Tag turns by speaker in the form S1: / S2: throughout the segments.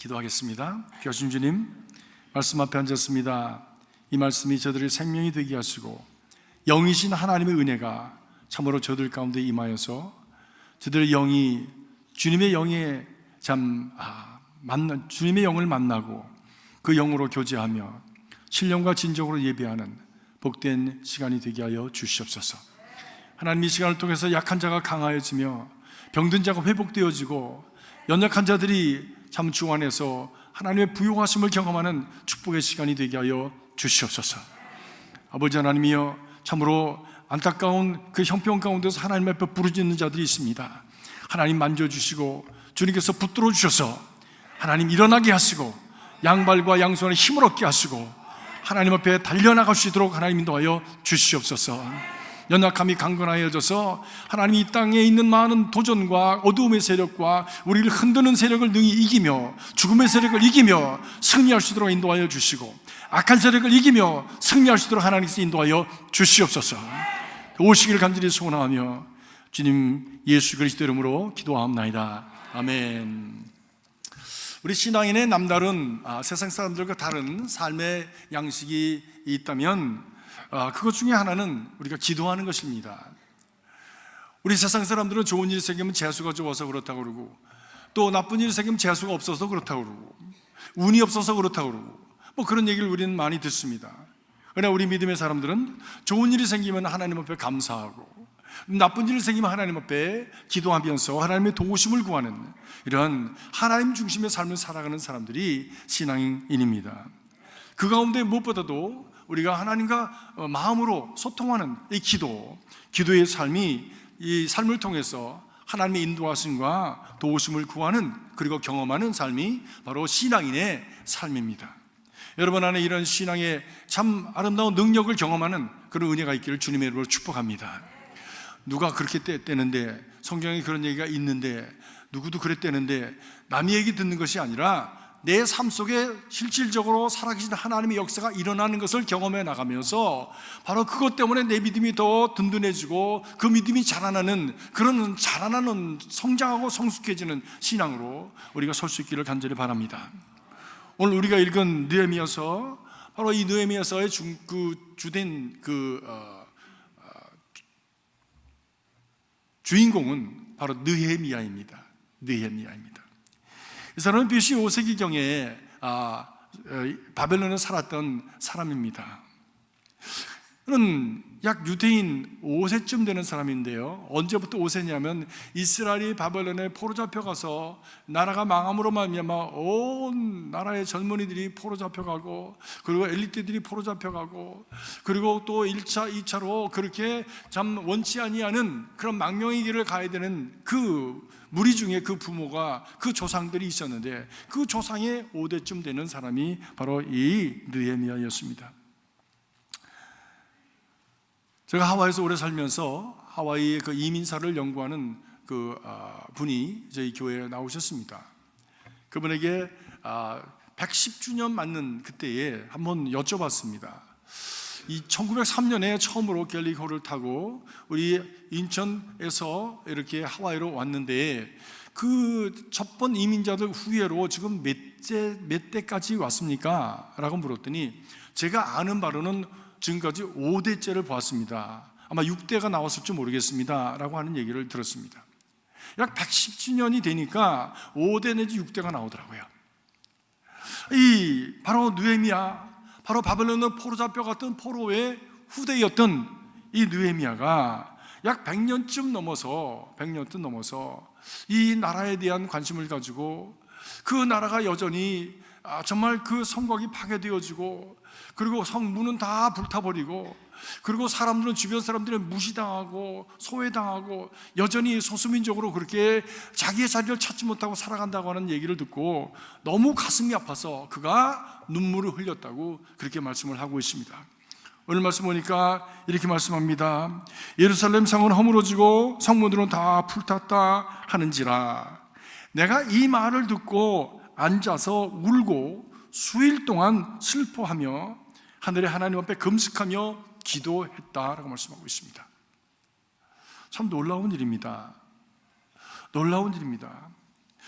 S1: 기도하겠습니다. 귀하신 주님, 말씀 앞에 앉았습니다. 이 말씀이 저들의 생명이 되게 하시고 영이신 하나님의 은혜가 참으로 저들 가운데 임하여서 저들의 영이 주님의 영에 주님의 영을 만나고 그 영으로 교제하며 신령과 진정으로 예배하는 복된 시간이 되게 하여 주시옵소서. 하나님, 이 시간을 통해서 약한 자가 강하여지며 병든 자가 회복되어지고 연약한 자들이 참 주 안에서 하나님의 부요하심을 경험하는 축복의 시간이 되게 하여 주시옵소서. 아버지 하나님이여, 참으로 안타까운 그 형편 가운데서 하나님 앞에 부르짖는 자들이 있습니다. 하나님 만져주시고 주님께서 붙들어 주셔서 하나님 일어나게 하시고 양발과 양손에 힘을 얻게 하시고 하나님 앞에 달려나갈 수 있도록 하나님 인도하여 주시옵소서. 연약함이 강건하여져서 하나님 이 땅에 있는 많은 도전과 어두움의 세력과 우리를 흔드는 세력을 능히 이기며 죽음의 세력을 이기며 승리할 수 있도록 인도하여 주시고 악한 세력을 이기며 승리할 수 있도록 하나님께서 인도하여 주시옵소서. 오시기를 간절히 소원하며 주님 예수 그리스도 이름으로 기도하옵나이다. 아멘. 우리 신앙인의 남다른 세상 사람들과 다른 삶의 양식이 있다면 그것 중에 하나는 우리가 기도하는 것입니다. 우리 세상 사람들은 좋은 일이 생기면 재수가 좋아서 그렇다고 그러고, 또 나쁜 일이 생기면 재수가 없어서 그렇다고 그러고, 운이 없어서 그렇다고 그러고, 그런 얘기를 우리는 많이 듣습니다. 그러나 우리 믿음의 사람들은 좋은 일이 생기면 하나님 앞에 감사하고, 나쁜 일이 생기면 하나님 앞에 기도하면서 하나님의 도우심을 구하는 이런 하나님 중심의 삶을 살아가는 사람들이 신앙인입니다. 그 가운데 무엇보다도 우리가 하나님과 마음으로 소통하는 이 기도의 삶이 이 삶을 통해서 하나님의 인도하심과 도우심을 구하는, 그리고 경험하는 삶이 바로 신앙인의 삶입니다. 여러분 안에 이런 신앙의 참 아름다운 능력을 경험하는 그런 은혜가 있기를 주님의 이름으로 축복합니다. 누가 그렇게 떼는데, 성경에 그런 얘기가 있는데, 누구도 그랬대는데 남의 얘기 듣는 것이 아니라 내 삶 속에 실질적으로 살아계신 하나님의 역사가 일어나는 것을 경험해 나가면서 바로 그것 때문에 내 믿음이 더 든든해지고 그 믿음이 자라나는, 그런 자라나는, 성장하고 성숙해지는 신앙으로 우리가 설 수 있기를 간절히 바랍니다. 오늘 우리가 읽은 느헤미야서, 바로 이 느헤미야서의 주된 주인공은 바로 느헤미야입니다. 이 사람은 BC 5세기경에 바벨론에 살았던 사람입니다. 그는 약 유대인 5세쯤 되는 사람인데요, 언제부터 5세냐면 이스라엘이 바벨론에 포로 잡혀가서 나라가 망함으로 말미암아 온 나라의 젊은이들이 포로 잡혀가고, 그리고 엘리트들이 포로 잡혀가고, 그리고 또 1차, 2차로 그렇게 참 원치 아니하는 그런 망명의 길을 가야 되는 그 무리 중에 그 부모가, 그 조상들이 있었는데 그 조상의 5대쯤 되는 사람이 바로 이 느헤미야였습니다. 제가 하와이에서 오래 살면서 하와이의 그 이민사를 연구하는 분이 저희 교회에 나오셨습니다. 그분에게 110주년 맞는 그때에 한번 여쭤봤습니다. 이 1903년에 처음으로 갤리코를 타고 우리 인천에서 이렇게 하와이로 왔는데, 그 첫 번 이민자들 후예로 지금 몇 대까지 왔습니까? 라고 물었더니 제가 아는 바로는 지금까지 5대째를 보았습니다. 아마 6대가 나왔을지 모르겠습니다 라고 하는 얘기를 들었습니다. 약 110주년이 되니까 5대 내지 6대가 나오더라고요. 이 바로 느헤미야, 바로 바벨론의 포로 잡혀갔던 포로의 후대였던 이 느헤미야가 약 100년쯤 넘어서 이 나라에 대한 관심을 가지고, 그 나라가 여전히 정말 그 성곽이 파괴되어지고, 그리고 성문은 다 불타버리고, 그리고 사람들은, 주변 사람들은 무시당하고 소외당하고 여전히 소수민족으로 그렇게 자기의 자리를 찾지 못하고 살아간다고 하는 얘기를 듣고 너무 가슴이 아파서 그가 눈물을 흘렸다고 그렇게 말씀을 하고 있습니다. 오늘 말씀 보니까 이렇게 말씀합니다. 예루살렘 성은 허물어지고 성문들은 다 불탔다 하는지라, 내가 이 말을 듣고 앉아서 울고 수일 동안 슬퍼하며 하늘의 하나님 앞에 금식하며 기도했다라고 말씀하고 있습니다. 참 놀라운 일입니다.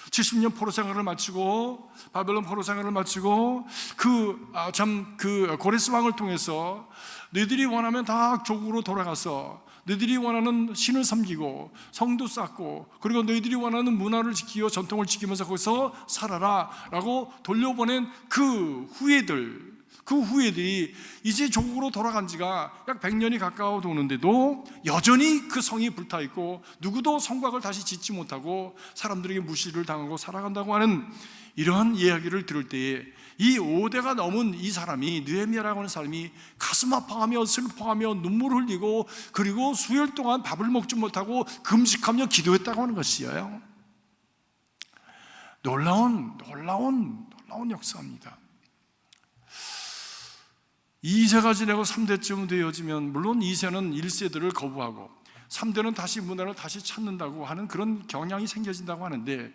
S1: 70년 포로 생활을 마치고 바벨론 포로 생활을 마치고 그 고레스 왕을 통해서 너희들이 원하면 다 조국으로 돌아가서 너희들이 원하는 신을 섬기고 성도 쌓고 그리고 너희들이 원하는 문화를 지키고 전통을 지키면서 거기서 살아라 라고 돌려보낸 그 후예들이 이제 조국으로 돌아간 지가 약 100년이 가까워 도는데도 여전히 그 성이 불타있고 누구도 성곽을 다시 짓지 못하고 사람들에게 무시를 당하고 살아간다고 하는 이러한 이야기를 들을 때에 이 5대가 넘은 이 사람이, 느헤미야라고 하는 사람이 가슴 아파하며 슬퍼하며 눈물을 흘리고 그리고 수일 동안 밥을 먹지 못하고 금식하며 기도했다고 하는 것이에요. 놀라운 역사입니다. 2세가 지나고 3대쯤 되어지면 물론 2세는 1세들을 거부하고 3대는 다시 문화를 다시 찾는다고 하는 그런 경향이 생겨진다고 하는데,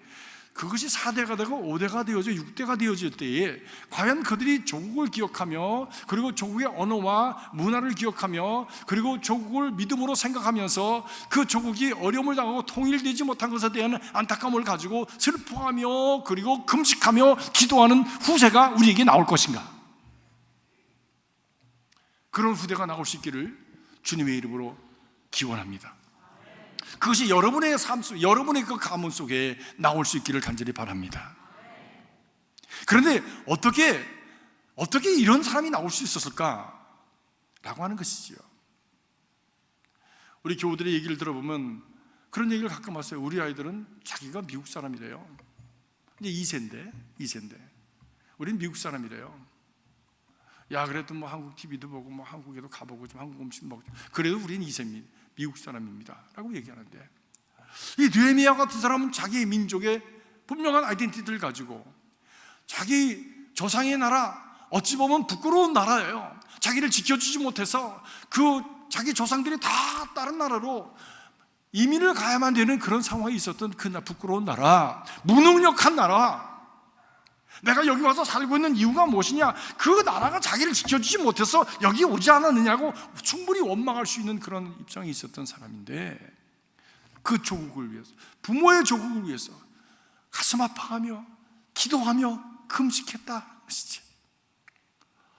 S1: 그것이 4대가 되고 5대가 되어져 6대가 되어질 때에 과연 그들이 조국을 기억하며 그리고 조국의 언어와 문화를 기억하며 그리고 조국을 믿음으로 생각하면서 그 조국이 어려움을 당하고 통일되지 못한 것에 대한 안타까움을 가지고 슬퍼하며 그리고 금식하며 기도하는 후세가 우리에게 나올 것인가? 그런 후대가 나올 수 있기를 주님의 이름으로 기원합니다. 그것이 여러분의 삶 속, 여러분의 그 가문 속에 나올 수 있기를 간절히 바랍니다. 그런데 어떻게 이런 사람이 나올 수 있었을까? 라고 하는 것이지요. 우리 교우들의 얘기를 들어보면 그런 얘기를 가끔 하세요. 우리 아이들은 자기가 미국 사람이래요. 이제 2세인데 우린 미국 사람이래요. 야, 그래도 뭐 한국 TV도 보고 뭐 한국에도 가보고 좀 한국 음식 먹고 그래도 우린 2세입니다. 미국 사람입니다 라고 얘기하는데, 이 느헤미야 같은 사람은 자기의 민족의 분명한 아이덴티티를 가지고 자기 조상의 나라, 어찌 보면 부끄러운 나라예요. 자기를 지켜주지 못해서 자기 조상들이 다 다른 나라로 이민을 가야만 되는 그런 상황이 있었던 그 부끄러운 나라, 무능력한 나라, 내가 여기 와서 살고 있는 이유가 무엇이냐? 그 나라가 자기를 지켜주지 못해서 여기 오지 않았느냐고 충분히 원망할 수 있는 그런 입장이 있었던 사람인데, 그 조국을 위해서, 부모의 조국을 위해서 가슴 아파하며 기도하며 금식했다 것이지.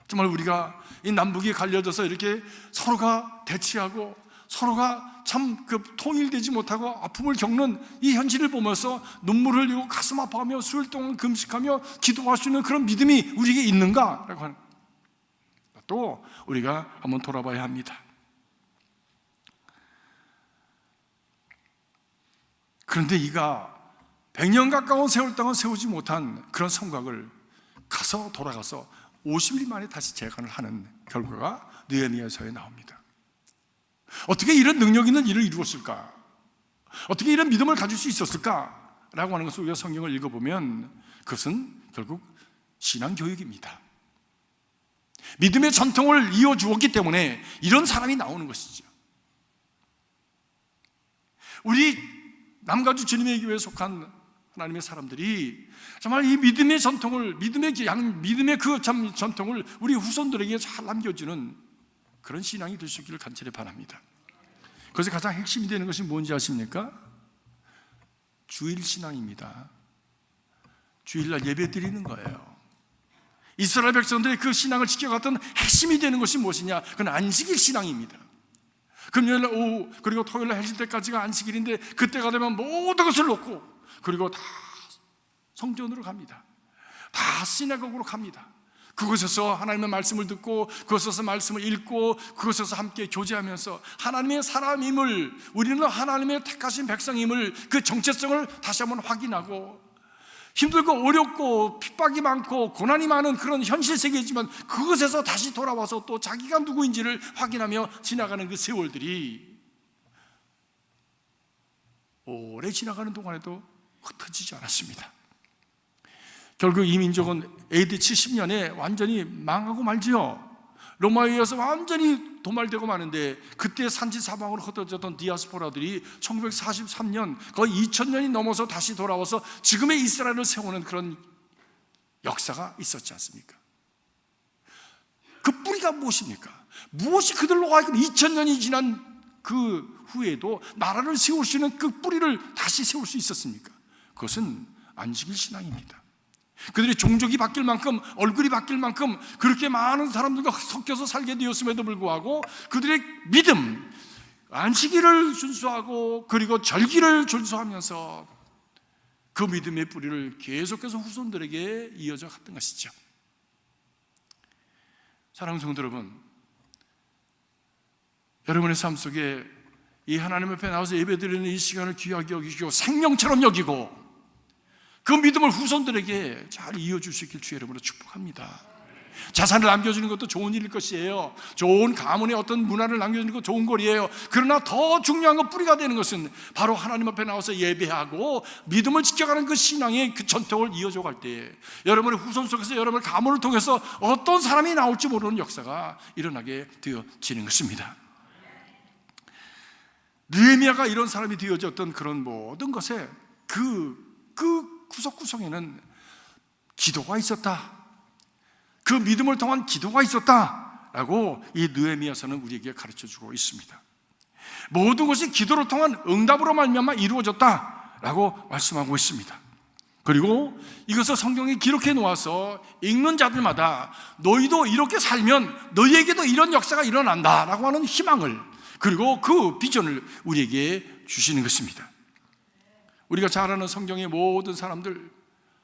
S1: 정말 우리가 이 남북이 갈려져서 이렇게 서로가 대치하고 서로가 참 통일되지 못하고 아픔을 겪는 이 현실을 보면서 눈물을 흘리고 가슴 아파하며 수일 동안 금식하며 기도할 수 있는 그런 믿음이 우리에게 있는가라고 하는 또 우리가 한번 돌아봐야 합니다. 그런데 이가 100년 가까운 세월 동안 세우지 못한 그런 성곽을 돌아가서 50일 만에 다시 재건을 하는 결과가 느헤미야서에 나옵니다. 어떻게 이런 능력 있는 일을 이루었을까? 어떻게 이런 믿음을 가질 수 있었을까? 라고 하는 것을 우리가 성경을 읽어보면 그것은 결국 신앙교육입니다. 믿음의 전통을 이어주었기 때문에 이런 사람이 나오는 것이죠. 우리 남가주 주님의 교회에 속한 하나님의 사람들이 정말 이 믿음의 전통을, 믿음의 그 전통을 우리 후손들에게 잘 남겨주는 그런 신앙이 될 수 있기를 간절히 바랍니다. 그래서 가장 핵심이 되는 것이 뭔지 아십니까? 주일 신앙입니다. 주일날 예배 드리는 거예요. 이스라엘 백성들이 그 신앙을 지켜갔던 핵심이 되는 것이 무엇이냐? 그건 안식일 신앙입니다. 금요일날 오후 그리고 토요일날 해질 때까지가 안식일인데, 그때가 되면 모든 것을 놓고 그리고 다 성전으로 갑니다. 다 시내곡으로 갑니다. 그곳에서 하나님의 말씀을 듣고 그곳에서 말씀을 읽고 그곳에서 함께 교제하면서 하나님의 사람임을, 우리는 하나님의 택하신 백성임을, 그 정체성을 다시 한번 확인하고, 힘들고 어렵고 핍박이 많고 고난이 많은 그런 현실 세계이지만 그것에서 다시 돌아와서 또 자기가 누구인지를 확인하며 지나가는 그 세월들이 오래 지나가는 동안에도 흩어지지 않았습니다. 결국 이 민족은 AD 70년에 완전히 망하고 말지요. 로마에 의해서 완전히 도말되고 마는데, 그때 산지 사방으로 흩어졌던 디아스포라들이 1943년 거의 2000년이 넘어서 다시 돌아와서 지금의 이스라엘을 세우는 그런 역사가 있었지 않습니까? 그 뿌리가 무엇입니까? 무엇이 그들로 하여금 2000년이 지난 그 후에도 나라를 세울 수 있는 그 뿌리를 다시 세울 수 있었습니까? 그것은 안식일 신앙입니다. 그들이 종족이 바뀔 만큼, 얼굴이 바뀔 만큼 그렇게 많은 사람들과 섞여서 살게 되었음에도 불구하고 그들의 믿음, 안식일을 준수하고 그리고 절기를 준수하면서 그 믿음의 뿌리를 계속해서 후손들에게 이어져 갔던 것이죠. 사랑하는 성도 여러분, 여러분의 삶 속에 이 하나님 앞에 나와서 예배드리는 이 시간을 귀하게 여기고 생명처럼 여기고 그 믿음을 후손들에게 잘 이어주시길 주의 이름으로 축복합니다. 자산을 남겨주는 것도 좋은 일일 것이에요. 좋은 가문의 어떤 문화를 남겨주는 것도 좋은 거리에요. 그러나 더 중요한 건, 뿌리가 되는 것은 바로 하나님 앞에 나와서 예배하고 믿음을 지켜가는 그 신앙의 그 전통을 이어져 갈 때 여러분의 후손 속에서 여러분의 가문을 통해서 어떤 사람이 나올지 모르는 역사가 일어나게 되어지는 것입니다. 느헤미야가 이런 사람이 되어졌던 그런 모든 것에 그 구석구석에는 기도가 있었다, 그 믿음을 통한 기도가 있었다라고 이 느헤미야서는 우리에게 가르쳐주고 있습니다. 모든 것이 기도를 통한 응답으로 말미암아 이루어졌다라고 말씀하고 있습니다. 그리고 이것을 성경에 기록해 놓아서 읽는 자들마다 너희도 이렇게 살면 너희에게도 이런 역사가 일어난다라고 하는 희망을, 그리고 그 비전을 우리에게 주시는 것입니다. 우리가 잘 아는 성경의 모든 사람들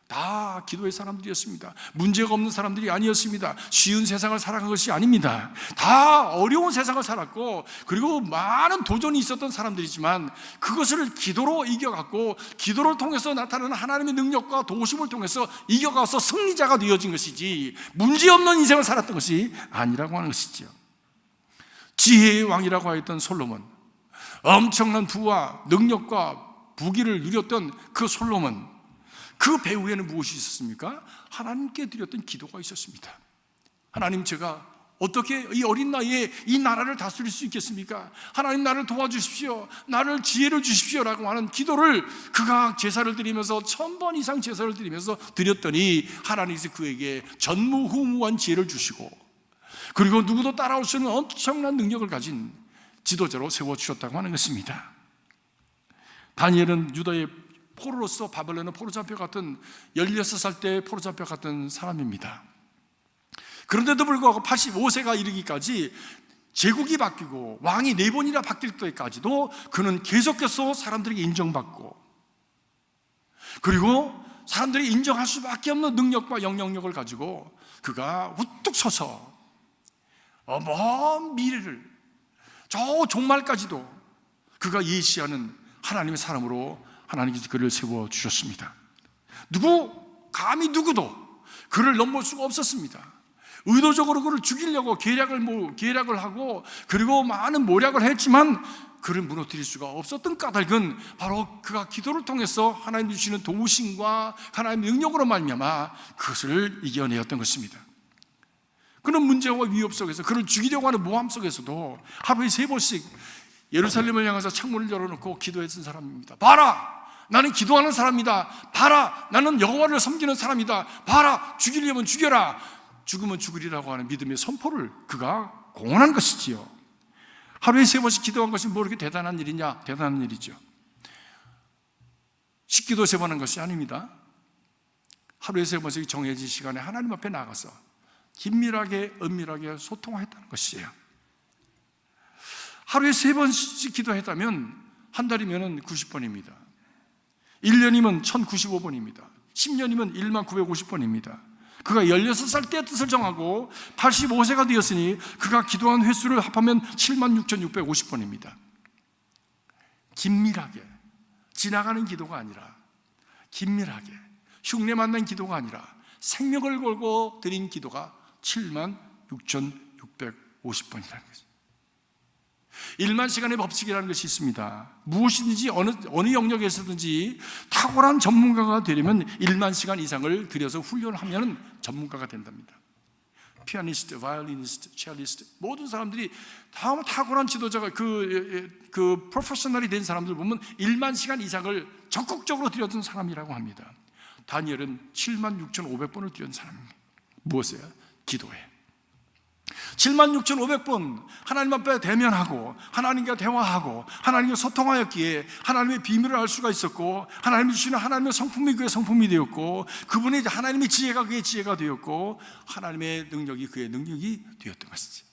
S1: 다 기도의 사람들이었습니다. 문제가 없는 사람들이 아니었습니다. 쉬운 세상을 살아간 것이 아닙니다. 다 어려운 세상을 살았고 그리고 많은 도전이 있었던 사람들이지만 그것을 기도로 이겨갔고 기도를 통해서 나타나는 하나님의 능력과 도우심을 통해서 이겨가서 승리자가 되어진 것이지 문제없는 인생을 살았던 것이 아니라고 하는 것이죠. 지혜의 왕이라고 하였던 솔로몬, 엄청난 부와 능력과 부귀를 누렸던 그 솔로몬, 그 배후에는 무엇이 있었습니까? 하나님께 드렸던 기도가 있었습니다. 하나님, 제가 어떻게 이 어린 나이에 이 나라를 다스릴 수 있겠습니까? 하나님, 나를 도와주십시오, 나를 지혜를 주십시오 라고 하는 기도를 그가 제사를 드리면서 1000번 이상 제사를 드리면서 드렸더니 하나님께서 그에게 전무후무한 지혜를 주시고 그리고 누구도 따라올 수 없는 엄청난 능력을 가진 지도자로 세워주셨다고 하는 것입니다. 다니엘은 유다의 포로로서 바벨론의 포로 잡혀갔던 16살 때 포로 잡혀갔던 사람입니다. 그런데도 불구하고 85세가 이르기까지 제국이 바뀌고 왕이 4번이나 바뀔 때까지도 그는 계속해서 사람들에게 인정받고 그리고 사람들이 인정할 수밖에 없는 능력과 영향력을 가지고 그가 우뚝 서서 먼 미래를, 저 종말까지도 그가 예시하는 하나님의 사람으로 하나님께서 그를 세워주셨습니다. 감히 누구도 그를 넘볼 수가 없었습니다. 의도적으로 그를 죽이려고 계략을 하고 그리고 많은 모략을 했지만 그를 무너뜨릴 수가 없었던 까닭은 바로 그가 기도를 통해서 하나님 주시는 도우심과 하나님의 능력으로 말미암아 그것을 이겨내었던 것입니다. 그는 문제와 위협 속에서, 그를 죽이려고 하는 모함 속에서도 하루에 3번씩 예루살렘을 향해서 창문을 열어놓고 기도했던 사람입니다. 봐라, 나는 기도하는 사람이다. 봐라, 나는 여호와를 섬기는 사람이다. 봐라, 죽이려면 죽여라, 죽으면 죽으리라고 하는 믿음의 선포를 그가 공언한 것이지요. 하루에 3번씩 기도한 것이 뭐 이렇게 대단한 일이냐? 대단한 일이죠. 식기도 3번 한 것이 아닙니다. 하루에 3번씩 정해진 시간에 하나님 앞에 나가서 긴밀하게 은밀하게 소통했다는 것이에요. 하루에 3번씩 기도했다면 한 달이면 90번입니다. 1년이면 1095번입니다. 10년이면 1950번입니다. 그가 16살 때 뜻을 정하고 85세가 되었으니 그가 기도한 횟수를 합하면 76,650번입니다. 긴밀하게, 지나가는 기도가 아니라 긴밀하게, 흉내 만난 기도가 아니라 생명을 걸고 드린 기도가 76,650번이라는 거죠. 1만 시간의 법칙이라는 것이 있습니다. 무엇이든지 어느 영역에서든지 탁월한 전문가가 되려면 1만 시간 이상을 들여서 훈련하면 전문가가 된답니다. 피아니스트, 바이올리니스트, 첼리스트, 모든 사람들이 다 탁월한 지도자가 그 프로페셔널이 된 사람들 보면 1만 시간 이상을 적극적으로 들였던 사람이라고 합니다. 다니엘은 76,500번을 들였던 사람입니다. 무엇이에요? 기도에. 76,500번 하나님 앞에 대면하고 하나님과 대화하고 하나님과 소통하였기에 하나님의 비밀을 알 수가 있었고, 하나님이 주시는 하나님의 성품이 그의 성품이 되었고, 그분의 하나님의 지혜가 그의 지혜가 되었고, 하나님의 능력이 그의 능력이 되었던 것이지.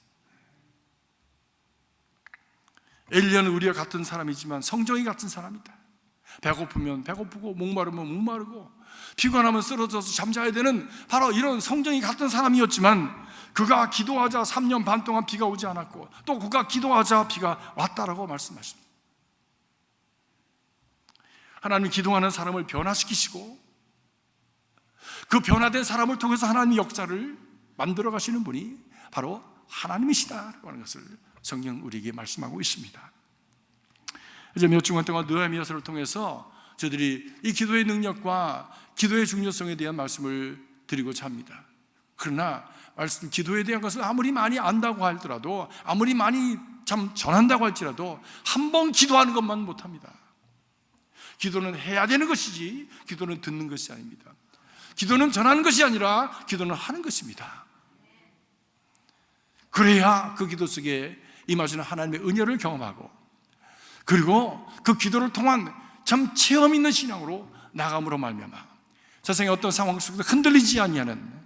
S1: 엘리야는 우리와 같은 사람이지만 성정이 같은 사람이다. 배고프면 배고프고 목마르면 목마르고 피곤하면 쓰러져서 잠자야 되는 바로 이런 성정이 같은 사람이었지만, 그가 기도하자 3년 반 동안 비가 오지 않았고, 또 그가 기도하자 비가 왔다라고 말씀하십니다. 하나님이 기도하는 사람을 변화시키시고 그 변화된 사람을 통해서 하나님의 역사를 만들어 가시는 분이 바로 하나님이시다라고 하는 것을 성경 우리에게 말씀하고 있습니다. 이제 몇 주간 동안 느헤미야서를 통해서 저희들이 이 기도의 능력과 기도의 중요성에 대한 말씀을 드리고자 합니다. 그러나 기도에 대한 것을 아무리 많이 안다고 할지라도, 아무리 많이 참 전한다고 할지라도 한 번 기도하는 것만 못합니다. 기도는 해야 되는 것이지 기도는 듣는 것이 아닙니다. 기도는 전하는 것이 아니라 기도는 하는 것입니다. 그래야 그 기도 속에 임하시는 하나님의 은혜를 경험하고, 그리고 그 기도를 통한 참 체험 있는 신앙으로 나감으로 말미암아 세상의 어떤 상황 속에서 흔들리지 아니하는,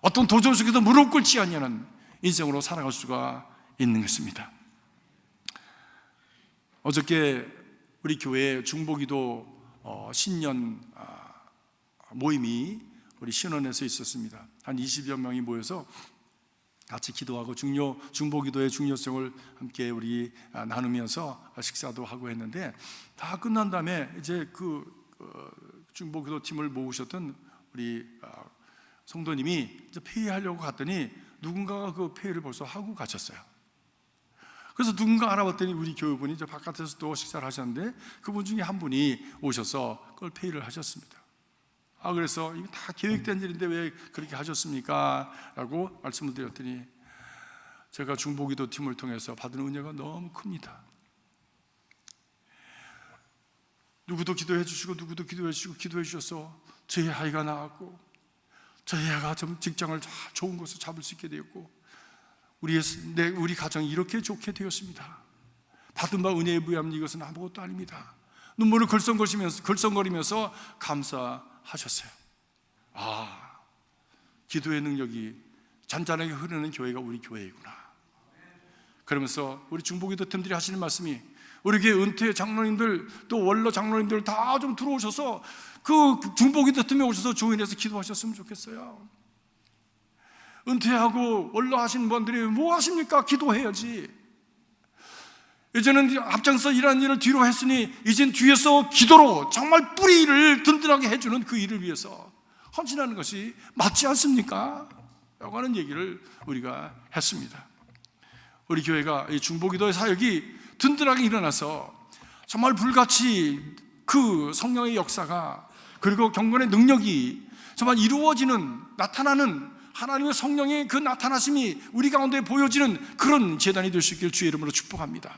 S1: 어떤 도전 속에서 무릎 꿇지 아니하는 인생으로 살아갈 수가 있는 것입니다. 어저께 우리 교회 중보기도 신년 모임이 우리 신원에서 있었습니다. 한 20여 명이 모여서 같이 기도하고 중보기도의 중요성을 함께 우리 나누면서 식사도 하고 했는데, 다 끝난 다음에 이제 그 중보기도 팀을 모으셨던 우리 성도님이 이제 회의하려고 갔더니 누군가가 그 회의를 벌써 하고 가셨어요. 그래서 누군가 알아봤더니 우리 교회분이 이제 바깥에서 또 식사를 하셨는데, 그분 중에 한 분이 오셔서 그걸 회의를 하셨습니다. 그래서 이거 다 계획된 일인데 왜 그렇게 하셨습니까? 라고 말씀을 드렸더니, 제가 중보기도 팀을 통해서 받은 은혜가 너무 큽니다. 누구도 기도해 주시고 누구도 기도해 주시고 기도해 주셔서 저희 아이가 나왔고, 저희 아이가 좀 직장을 좋은 곳을 잡을 수 있게 되었고, 우리 가정이 이렇게 좋게 되었습니다. 받은 바 은혜에 부여함 이것은 아무것도 아닙니다. 눈물을 걸썽거리면서 감사하셨어요. 기도의 능력이 잔잔하게 흐르는 교회가 우리 교회이구나. 그러면서 우리 중보기도 팀들이 하시는 말씀이, 우리 교회 은퇴 장로님들 또 원로 장로님들 다 좀 들어오셔서 그 중보기도 팀에 오셔서 조인해서 기도하셨으면 좋겠어요. 은퇴하고 원로 하시는 분들이 뭐 하십니까? 기도해야지. 이제는 앞장서 일하는 일을 뒤로 했으니 이젠 뒤에서 기도로 정말 뿌리를 든든하게 해주는 그 일을 위해서 헌신하는 것이 맞지 않습니까? 라고 하는 얘기를 우리가 했습니다. 우리 교회가 이 중보기도의 사역이 든든하게 일어나서 정말 불같이 그 성령의 역사가, 그리고 경건의 능력이 정말 이루어지는, 나타나는 하나님의 성령의 그 나타나심이 우리 가운데 보여지는 그런 제단이 될 수 있기를 주의 이름으로 축복합니다.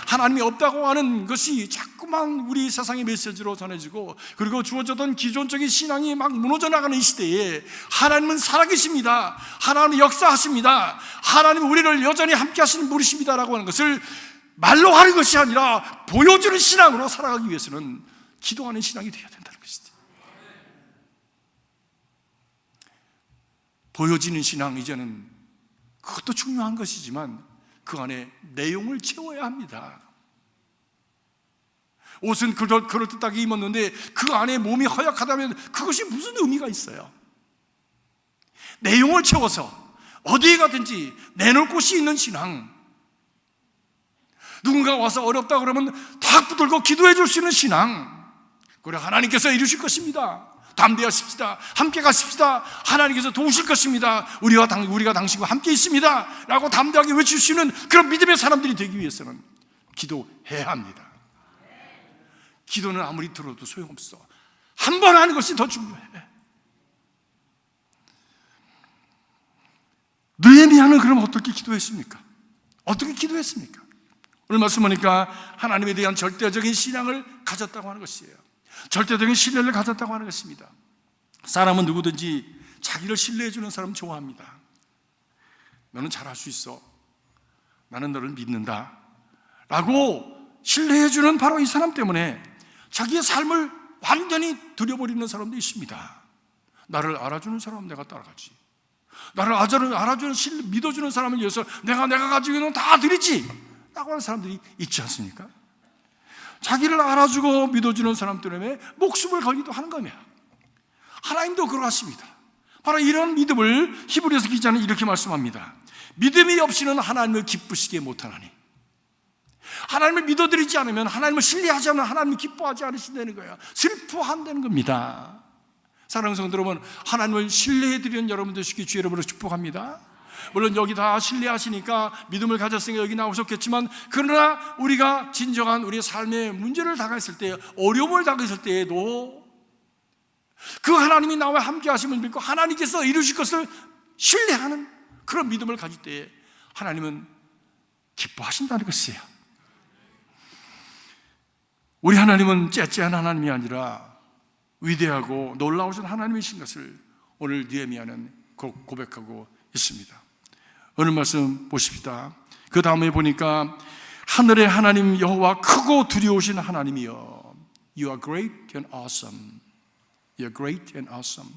S1: 하나님이 없다고 하는 것이 자꾸만 우리 세상의 메시지로 전해지고, 그리고 주어졌던 기존적인 신앙이 막 무너져 나가는 이 시대에 하나님은 살아계십니다. 하나님은 역사하십니다. 하나님은 우리를 여전히 함께 하시는 분이십니다라고 하는 것을 말로 하는 것이 아니라 보여주는 신앙으로 살아가기 위해서는 기도하는 신앙이 되어야 된다는 것이죠. 보여지는 신앙, 이제는 그것도 중요한 것이지만 그 안에 내용을 채워야 합니다. 옷은 그럴듯하게 입었는데 그 안에 몸이 허약하다면 그것이 무슨 의미가 있어요? 내용을 채워서 어디에 가든지 내놓을 곳이 있는 신앙, 누군가 와서 어렵다 그러면 탁 붙들고 기도해 줄 수 있는 신앙, 그래 하나님께서 이루실 것입니다. 담대하십시다. 함께 가십시다. 하나님께서 도우실 것입니다. 우리가 당신과 함께 있습니다 라고 담대하게 외칠 수 있는 그런 믿음의 사람들이 되기 위해서는 기도해야 합니다. 기도는 아무리 들어도 소용없어. 한 번 하는 것이 더 중요해. 느헤미야는 그럼 어떻게 기도했습니까? 어떻게 기도했습니까? 오늘 말씀 보니까 하나님에 대한 절대적인 신앙을 가졌다고 하는 것이에요. 절대적인 신뢰를 가졌다고 하는 것입니다. 사람은 누구든지 자기를 신뢰해 주는 사람 좋아합니다. 너는 잘할 수 있어. 나는 너를 믿는다. 라고 신뢰해주는 바로 이 사람 때문에 자기의 삶을 완전히 들여버리는 사람도 있습니다. 나를 알아주는 사람은 내가 따라가지. 나를 알아주는, 믿어주는 사람을 위해서 내가 가지고 있는 건 다 드리지. 라고 하는 사람들이 있지 않습니까? 자기를 알아주고 믿어주는 사람 때문에 목숨을 걸기도 하는 겁니다. 하나님도 그러하십니다. 바로 이런 믿음을 히브리서 기자는 이렇게 말씀합니다. 믿음이 없이는 하나님을 기쁘시게 못하나니. 하나님을 믿어드리지 않으면, 하나님을 신뢰하지 않으면 하나님을 기뻐하지 않으신다는 거예요. 슬퍼한다는 겁니다. 사랑하는 성도 여러분, 하나님을 신뢰해드리는 여러분 되시기 주의 이름으로 축복합니다. 물론 여기 다 신뢰하시니까 믿음을 가졌으니까 여기 나오셨겠지만, 그러나 우리가 진정한 우리의 삶의 문제를 당했을 때, 어려움을 당했을 때에도 그 하나님이 나와 함께 하심을 믿고 하나님께서 이루실 것을 신뢰하는 그런 믿음을 가질 때에 하나님은 기뻐하신다는 것이에요. 우리 하나님은 째째한 하나님이 아니라 위대하고 놀라우신 하나님이신 것을 오늘 느헤미야는 고백하고 있습니다. 오늘 말씀 보십시다. 그 다음에 보니까 하늘의 하나님 여호와 크고 두려우신 하나님이여, You are great and awesome. You are great and awesome.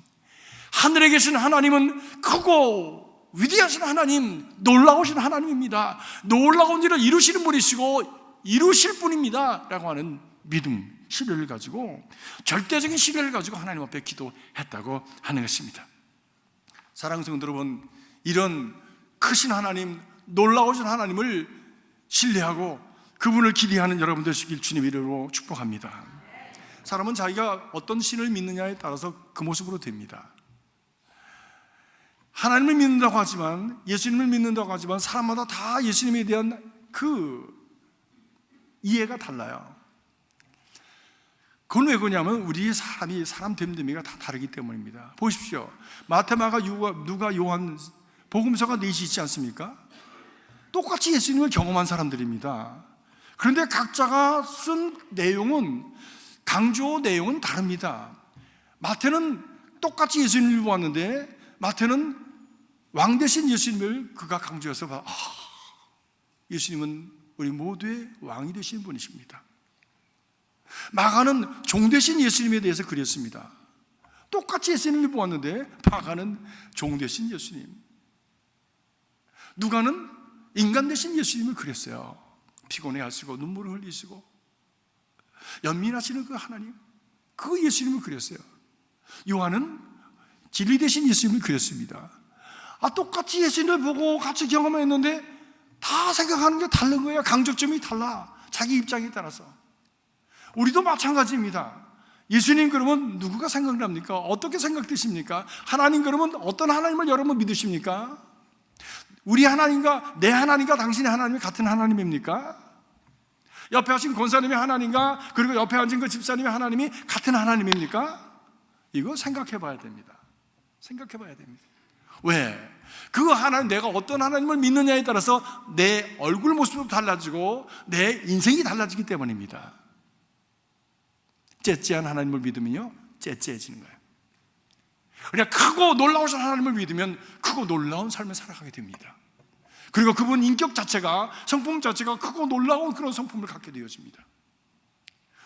S1: 하늘에 계신 하나님은 크고 위대하신 하나님, 놀라우신 하나님입니다. 놀라운 일을 이루시는 분이시고 이루실 분입니다 라고 하는 믿음, 신뢰를 가지고, 절대적인 신뢰를 가지고 하나님 앞에 기도했다고 하는 것입니다. 사랑하는 성도 여러분, 이런 크신 하나님, 놀라우신 하나님을 신뢰하고 그분을 기대하는 여러분 되시길 주님 이름으로 축복합니다. 사람은 자기가 어떤 신을 믿느냐에 따라서 그 모습으로 됩니다. 하나님을 믿는다고 하지만, 예수님을 믿는다고 하지만 사람마다 다 예수님에 대한 그 이해가 달라요. 그건 왜 그러냐면 우리의 사람 됨됨이가 다 다르기 때문입니다. 보십시오. 마태, 마가, 누가, 요한 복음서가 넷이 있지 않습니까? 똑같이 예수님을 경험한 사람들입니다. 그런데 각자가 쓴 내용은, 강조 내용은 다릅니다. 마태는 똑같이 예수님을 보았는데 마태는 왕 대신 예수님을 그가 강조해서 예수님은 우리 모두의 왕이 되신 분이십니다. 마가는 종 대신 예수님에 대해서 그렸습니다. 똑같이 예수님을 보았는데 마가는 종 대신 예수님, 누가는 인간 대신 예수님을 그렸어요. 피곤해하시고 눈물을 흘리시고 연민하시는 그 하나님, 그 예수님을 그렸어요. 요한은 진리 대신 예수님을 그렸습니다. 똑같이 예수님을 보고 같이 경험했는데 다 생각하는 게 다른 거예요. 강조점이 달라, 자기 입장에 따라서. 우리도 마찬가지입니다. 예수님 그러면 누구가 생각납니까? 어떻게 생각되십니까? 하나님 그러면 어떤 하나님을 여러분 믿으십니까? 우리 하나님과 내 하나님과 당신의 하나님이 같은 하나님입니까? 옆에 하신 권사님의 하나님과 그리고 옆에 앉은 그 집사님의 하나님이 같은 하나님입니까? 이거 생각해 봐야 됩니다. 생각해 봐야 됩니다. 왜? 그 하나님, 내가 어떤 하나님을 믿느냐에 따라서 내 얼굴 모습도 달라지고 내 인생이 달라지기 때문입니다. 째째한 하나님을 믿으면요, 째째해지는 거예요. 그냥 크고 놀라우신 하나님을 믿으면 크고 놀라운 삶을 살아가게 됩니다. 그리고 그분 인격 자체가, 성품 자체가 크고 놀라운 그런 성품을 갖게 되어집니다.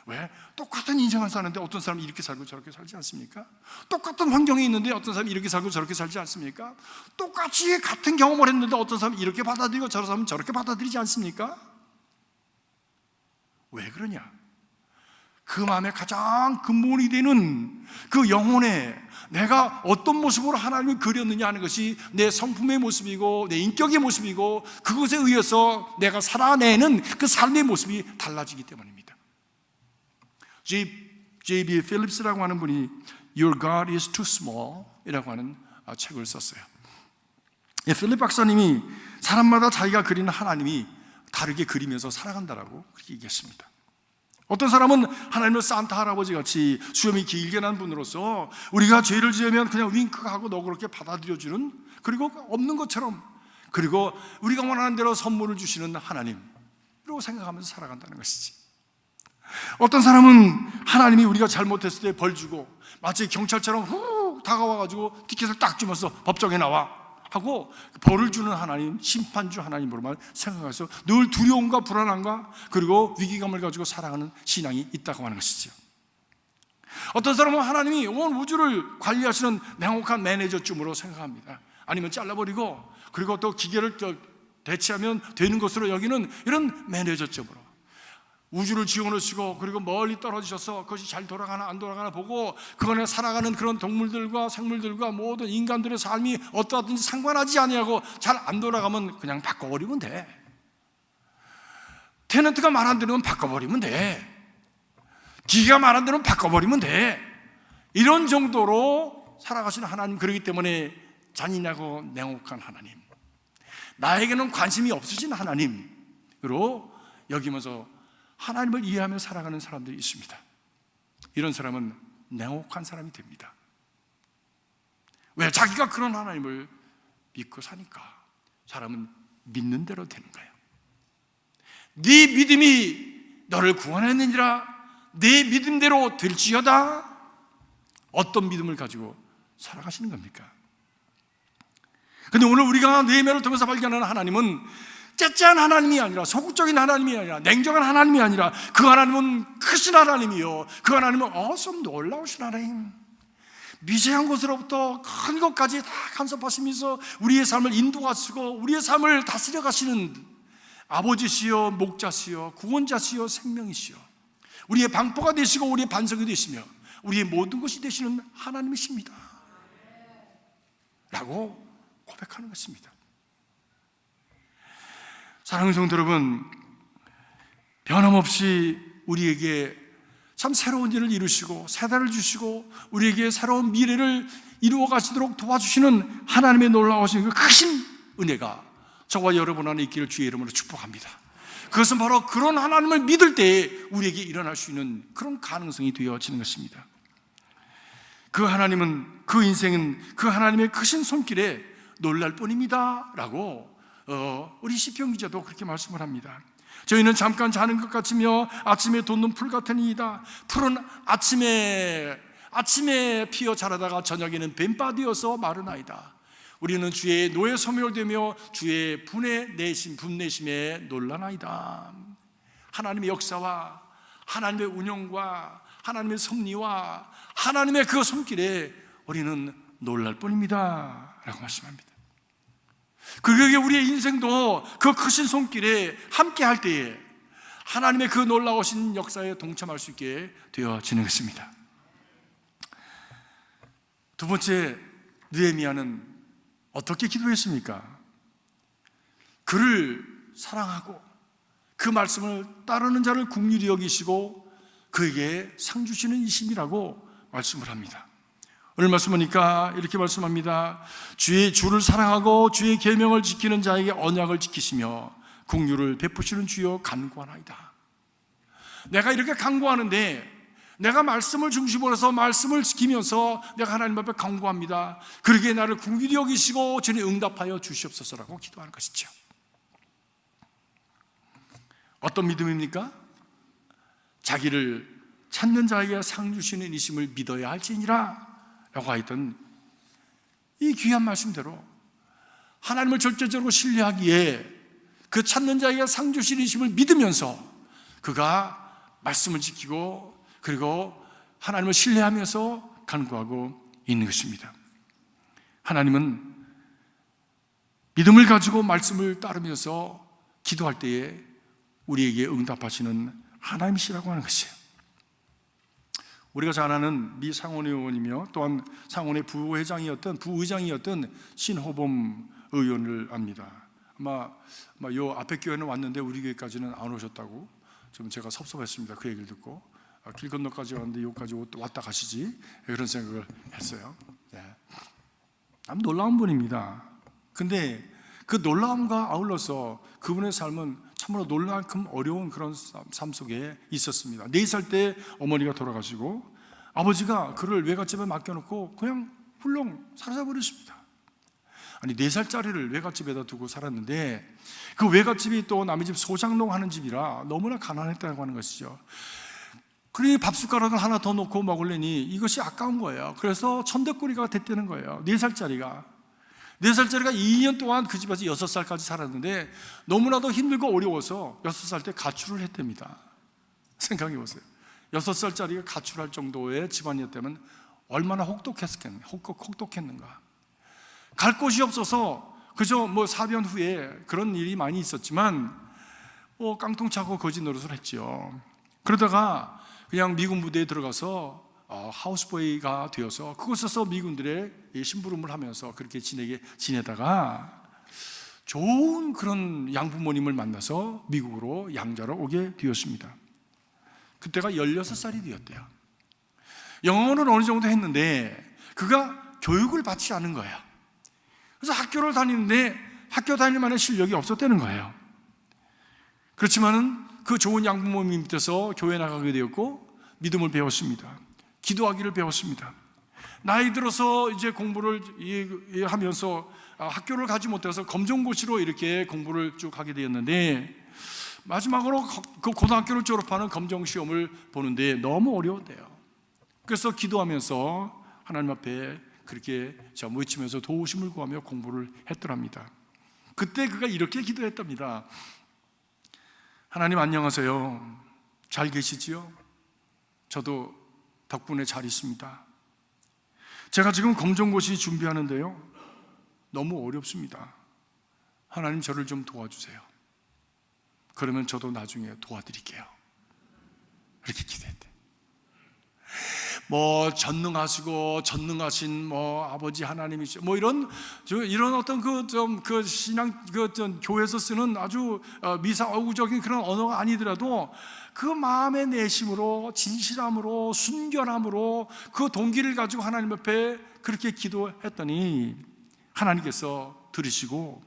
S1: 왜? 똑같은 인생을 사는데 어떤 사람이 이렇게 살고 저렇게 살지 않습니까? 똑같은 환경에 있는데 어떤 사람이 이렇게 살고 저렇게 살지 않습니까? 똑같이 같은 경험을 했는데 어떤 사람이 이렇게 받아들이고 저런 사람은 저렇게 받아들이지 않습니까? 왜 그러냐? 그 마음의 가장 근본이 되는 그 영혼에 내가 어떤 모습으로 하나님을 그렸느냐 하는 것이 내 성품의 모습이고 내 인격의 모습이고, 그것에 의해서 내가 살아내는 그 삶의 모습이 달라지기 때문입니다. J.B. 필립스라고 하는 분이 Your God is too small 이라고 하는 책을 썼어요. 필립 박사님이 사람마다 자기가 그리는 하나님이 다르게 그리면서 살아간다라고 그렇게 얘기했습니다. 어떤 사람은 하나님을 산타 할아버지 같이 수염이 길게 난 분으로서 우리가 죄를 지으면 그냥 윙크하고 너그럽게 받아들여주는, 그리고 없는 것처럼, 그리고 우리가 원하는 대로 선물을 주시는 하나님으로 생각하면서 살아간다는 것이지. 어떤 사람은 하나님이 우리가 잘못했을 때 벌 주고 마치 경찰처럼 후 다가와가지고 티켓을 딱 주면서 법정에 나와, 하고 벌을 주는 하나님, 심판주 하나님으로만 생각해서 늘 두려움과 불안함과 그리고 위기감을 가지고 살아가는 신앙이 있다고 하는 것이죠. 어떤 사람은 하나님이 온 우주를 관리하시는 냉혹한 매니저쯤으로 생각합니다. 아니면 잘라버리고 그리고 또 기계를 대체하면 되는 것으로 여기는 이런 매니저쯤으로 우주를 지어놓으시고 그리고 멀리 떨어지셔서 그것이 잘 돌아가나 안 돌아가나 보고 그 안에 살아가는 그런 동물들과 생물들과 모든 인간들의 삶이 어떠하든지 상관하지 아니하고 잘 안 돌아가면 그냥 바꿔버리면 돼. 테넌트가 말 안 들으면 바꿔버리면 돼. 기계가 말 안 들으면 바꿔버리면 돼. 이런 정도로 살아가시는 하나님, 그렇기 때문에 잔인하고 냉혹한 하나님, 나에게는 관심이 없으신 하나님으로 여기면서 하나님을 이해하며 살아가는 사람들이 있습니다. 이런 사람은 냉혹한 사람이 됩니다. 왜? 자기가 그런 하나님을 믿고 사니까. 사람은 믿는 대로 되는 거예요. 네 믿음이 너를 구원했느니라, 네 믿음대로 될지어다. 어떤 믿음을 가지고 살아가시는 겁니까? 근데 오늘 우리가 느헤미야를 통해서 발견하는 하나님은 째째한 하나님이 아니라, 소극적인 하나님이 아니라, 냉정한 하나님이 아니라, 그 하나님은 크신 하나님이요, 그 하나님은 놀라우신 하나님, 미세한 것으로부터 큰 것까지 다 간섭하시면서 우리의 삶을 인도하시고 우리의 삶을 다스려 가시는 아버지시여, 목자시여, 구원자시여, 생명이시여, 우리의 방포가 되시고 우리의 반석이 되시며 우리의 모든 것이 되시는 하나님이십니다 라고 고백하는 것입니다. 사랑하는 성도 여러분, 변함없이 우리에게 참 새로운 일을 이루시고 세대를 주시고 우리에게 새로운 미래를 이루어 가시도록 도와주시는 하나님의 놀라우신 그 크신 은혜가 저와 여러분 안에 있기를 주의 이름으로 축복합니다. 그것은 바로 그런 하나님을 믿을 때에 우리에게 일어날 수 있는 그런 가능성이 되어지는 것입니다. 그 하나님은, 그 인생은 그 하나님의 크신 손길에 놀랄 뿐입니다 라고 우리 시편 기자도 그렇게 말씀을 합니다. 저희는 잠깐 자는 것 같으며 아침에 돋는 풀 같은 이이다. 풀은 아침에 피어 자라다가 저녁에는 뱀바 되어서 마르나이다. 우리는 주의 노에 소멸되며 주의 분내심에 놀라나이다. 하나님의 역사와 하나님의 운영과 하나님의 섭리와 하나님의 그 손길에 우리는 놀랄 뿐입니다 라고 말씀합니다. 그러기에 우리의 인생도 그 크신 손길에 함께 할 때에 하나님의 그 놀라우신 역사에 동참할 수 있게 되어지는 것입니다. 두 번째, 느헤미야는 어떻게 기도했습니까? 그를 사랑하고 그 말씀을 따르는 자를 긍휼히 여기시고 그에게 상 주시는 이심이라고 말씀을 합니다. 오늘 말씀하니까 이렇게 말씀합니다. 주를 사랑하고 주의 계명을 지키는 자에게 언약을 지키시며 긍휼을 베푸시는 주여 간구하나이다. 내가 이렇게 간구하는데, 내가 말씀을 중심으로 해서 말씀을 지키면서 내가 하나님 앞에 간구합니다. 그러기에 나를 긍휼히 여기시고 주님 응답하여 주시옵소서라고 기도하는 것이죠. 어떤 믿음입니까? 자기를 찾는 자에게 상 주시는 이심을 믿어야 할지니라 라고 하였던 이 귀한 말씀대로 하나님을 절대적으로 신뢰하기에 그 찾는 자에게 상 주시는 이심을 믿으면서 그가 말씀을 지키고 그리고 하나님을 신뢰하면서 간구하고 있는 것입니다. 하나님은 믿음을 가지고 말씀을 따르면서 기도할 때에 우리에게 응답하시는 하나님이시라고 하는 것이에요. 우리가 잘 아는 미 상원의 의원이며 또한 상원의 부의장이었던 신호범 의원을 압니다. 아마 요 앞에 교회는 왔는데 우리 교회까지는 안 오셨다고 좀 제가 섭섭했습니다. 그 얘기를 듣고 길 건너까지 왔는데 여기까지 왔다 가시지, 그런 생각을 했어요. 네. 참 놀라운 분입니다. 근데 그 놀라움과 아울러서 그분의 삶은 참으로 놀랄만큼 어려운 그런 삶 속에 있었습니다. 4살 때 어머니가 돌아가시고 아버지가 그를 외갓집에 맡겨놓고 그냥 훌렁 사라져버리십니다. 아니 4살짜리를 외갓집에다 두고 살았는데 그 외갓집이 또 남의 집 소장농 하는 집이라 너무나 가난했다고 하는 것이죠. 그러니 밥숟가락을 하나 더 놓고 먹으려니 이것이 아까운 거예요. 그래서 천대꾸리가 됐다는 거예요. 4살짜리가. 4살짜리가 2년 동안 그 집에서 6살까지 살았는데 너무나도 힘들고 어려워서 6살 때 가출을 했답니다. 생각해 보세요. 6살짜리가 가출할 정도의 집안이었다면 얼마나 혹독했는가. 갈 곳이 없어서 그저 사변 후에 그런 일이 많이 있었지만 깡통 차고 거지 노릇을 했죠. 그러다가 그냥 미군 부대에 들어가서 하우스보이가 되어서 그곳에서 미군들의 심부름을 하면서 그렇게 지내다가 좋은 그런 양부모님을 만나서 미국으로 양자로 오게 되었습니다. 그때가 16살이 되었대요. 영어는 어느 정도 했는데 그가 교육을 받지 않은 거예요. 그래서 학교를 다니는데 학교 다닐 만한 실력이 없었다는 거예요. 그렇지만은 그 좋은 양부모님 밑에서 교회 나가게 되었고 믿음을 배웠습니다. 기도하기를 배웠습니다. 나이 들어서 이제 공부를 하면서 학교를 가지 못해서 검정고시로 이렇게 공부를 쭉 하게 되었는데 마지막으로 그 고등학교를 졸업하는 검정시험을 보는데 너무 어려웠대요. 그래서 기도하면서 하나님 앞에 그렇게 외치면서 도우심을 구하며 공부를 했더랍니다. 그때 그가 이렇게 기도했답니다. 하나님 안녕하세요. 잘 계시지요? 저도 덕분에 잘 있습니다. 제가 지금 검정고시 준비하는데요, 너무 어렵습니다. 하나님 저를 좀 도와주세요. 그러면 저도 나중에 도와드릴게요. 이렇게 기도했대. 전능하신 아버지 하나님이시죠. 이런 어떤 신앙, 교회에서 쓰는 아주 미사오구적인 그런 언어가 아니더라도 그 마음의 내심으로, 진실함으로, 순결함으로 그 동기를 가지고 하나님 앞에 그렇게 기도했더니 하나님께서 들으시고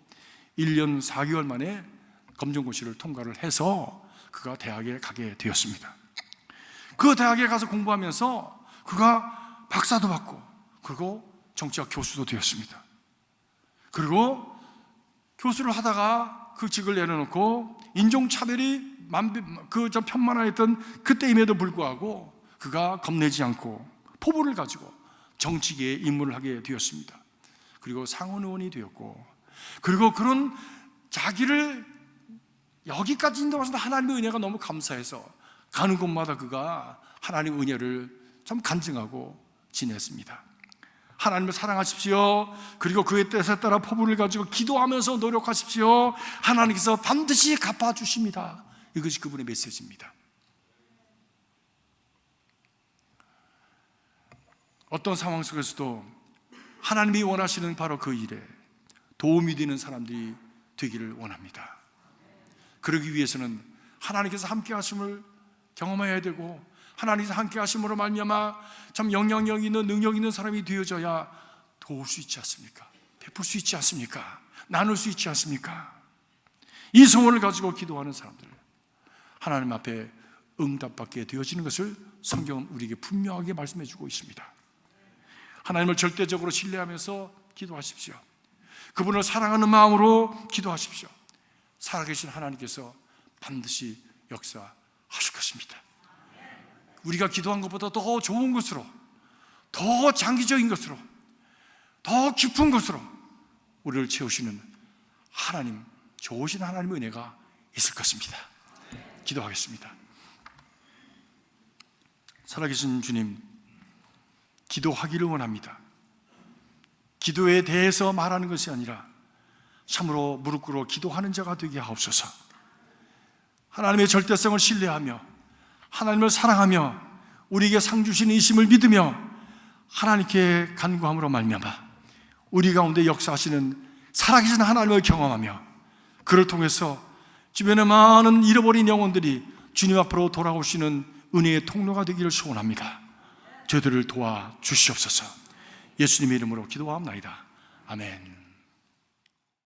S1: 1년 4개월 만에 검정고시를 통과를 해서 그가 대학에 가게 되었습니다. 그 대학에 가서 공부하면서 그가 박사도 받고 그리고 정치학 교수도 되었습니다. 그리고 교수를 하다가 그 직을 내려놓고 인종차별이 편만화했던 그때임에도 불구하고 그가 겁내지 않고 포부를 가지고 정치계에 입문을 하게 되었습니다. 그리고 상원 의원이 되었고, 그리고 그런 자기를 여기까지 인도하신 하나님의 은혜가 너무 감사해서 가는 곳마다 그가 하나님의 은혜를 참 간증하고 지냈습니다. 하나님을 사랑하십시오. 그리고 그의 뜻에 따라 포부를 가지고 기도하면서 노력하십시오. 하나님께서 반드시 갚아주십니다. 이것이 그분의 메시지입니다. 어떤 상황 속에서도 하나님이 원하시는 바로 그 일에 도움이 되는 사람들이 되기를 원합니다. 그러기 위해서는 하나님께서 함께 하심을 경험해야 되고, 하나님께서 함께 하심으로 말미암아 참 영향력 있는, 능력 있는 사람이 되어져야 도울 수 있지 않습니까? 베풀 수 있지 않습니까? 나눌 수 있지 않습니까? 이 소원을 가지고 기도하는 사람들, 하나님 앞에 응답받게 되어지는 것을 성경은 우리에게 분명하게 말씀해 주고 있습니다. 하나님을 절대적으로 신뢰하면서 기도하십시오. 그분을 사랑하는 마음으로 기도하십시오. 살아계신 하나님께서 반드시 역사하실 것입니다. 우리가 기도한 것보다 더 좋은 것으로, 더 장기적인 것으로, 더 깊은 것으로 우리를 채우시는 하나님, 좋으신 하나님의 은혜가 있을 것입니다. 기도하겠습니다. 살아계신 주님, 기도하기를 원합니다. 기도에 대해서 말하는 것이 아니라 참으로 무릎 꿇어 기도하는 자가 되게 하옵소서. 하나님의 절대성을 신뢰하며 하나님을 사랑하며 우리에게 상 주신 이심을 믿으며 하나님께 간구함으로 말미암아 우리 가운데 역사하시는 살아계신 하나님을 경험하며 그를 통해서 주변의 많은 잃어버린 영혼들이 주님 앞으로 돌아오시는 은혜의 통로가 되기를 소원합니다. 저희들을 도와주시옵소서. 예수님의 이름으로 기도하옵나이다. 아멘.